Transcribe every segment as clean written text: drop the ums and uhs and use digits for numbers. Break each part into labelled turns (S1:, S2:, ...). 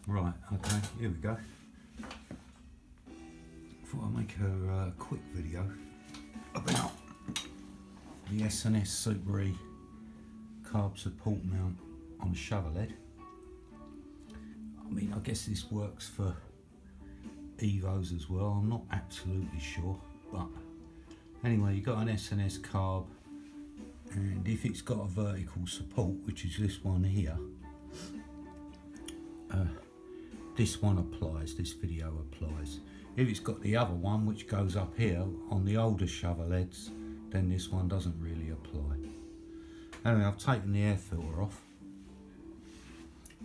S1: Right, okay, here we go. Thought I'd make a quick video about the S&S Super E carb support mount on a Shovelhead. I mean, I guess this works for Evos as well, I'm not absolutely sure, but anyway, you've got an S&S carb, and if it's got a vertical support, which is this one here, this one applies, this video applies. If it's got the other one which goes up here on the older Shovelheads, then this one doesn't really apply. Anyway, I've taken the air filter off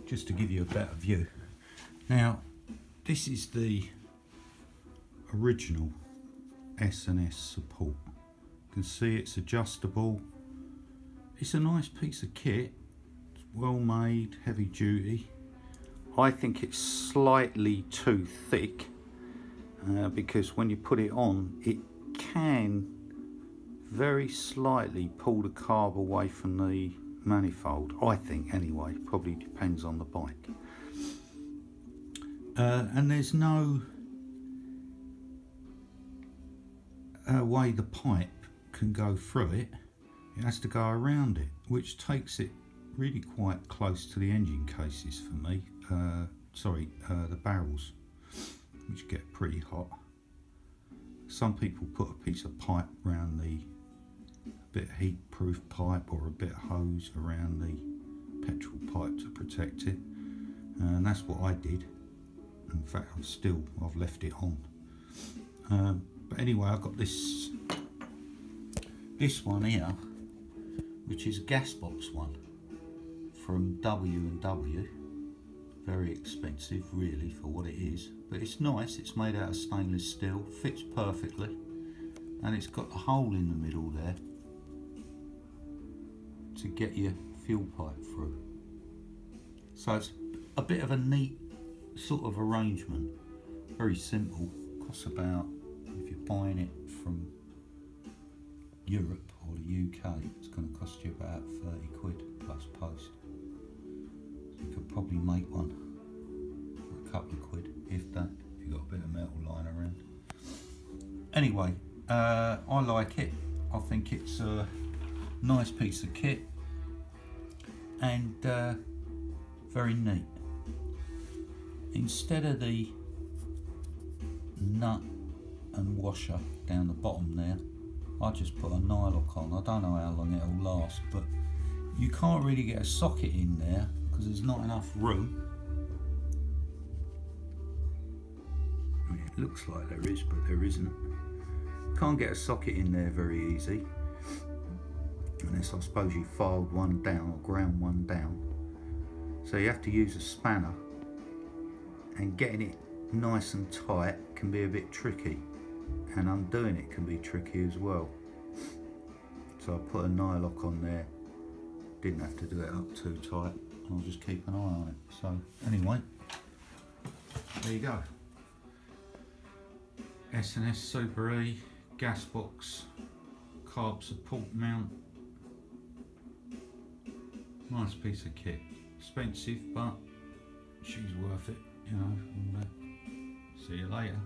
S1: just to give you a better view. Now, this is the original S&S support. You can see it's adjustable. It's a nice piece of kit. It's well made, heavy duty. I think it's slightly too thick because when you put it on, it can very slightly pull the carb away from the manifold. I think anyway, probably depends on the bike. And there's no way the pipe can go through it. It has to go around it, which takes it really quite close to the engine cases for me. The barrels, which get pretty hot. Some people put a piece of pipe around the bit of heat-proof pipe or a bit of hose around the petrol pipe to protect it, and that's what I did. In fact, I've left it on. But anyway, I've got this one here, which is a Gasbox one from W&W. Very expensive really for what it is, but it's nice. It's made out of stainless steel, fits perfectly, and it's got a hole in the middle there to get your fuel pipe through. So it's a bit of a neat sort of arrangement, very simple. Costs about, if you're buying it from Europe or the UK, it's going to cost you about 30 quid plus post. You could probably make one for a couple of quid, if that, if you've got a bit of metal lying around. Anyway, I like it. I think it's a nice piece of kit and very neat. Instead of the nut and washer down the bottom there, I just put a nylock on. I don't know how long it'll last, but you can't really get a socket in there because there's not enough room. I mean, it looks like there is, but there isn't. Can't get a socket in there very easy, unless I suppose you filed one down or ground one down. So you have to use a spanner, and getting it nice and tight can be a bit tricky, and undoing it can be tricky as well. So I put a nylock on there. Didn't have to do it up too tight. I'll just keep an eye on it. So anyway, there you go. S&S Super E Gasbox carb support mount. Nice piece of kit. Expensive, but she's worth it, you know. And, see you later.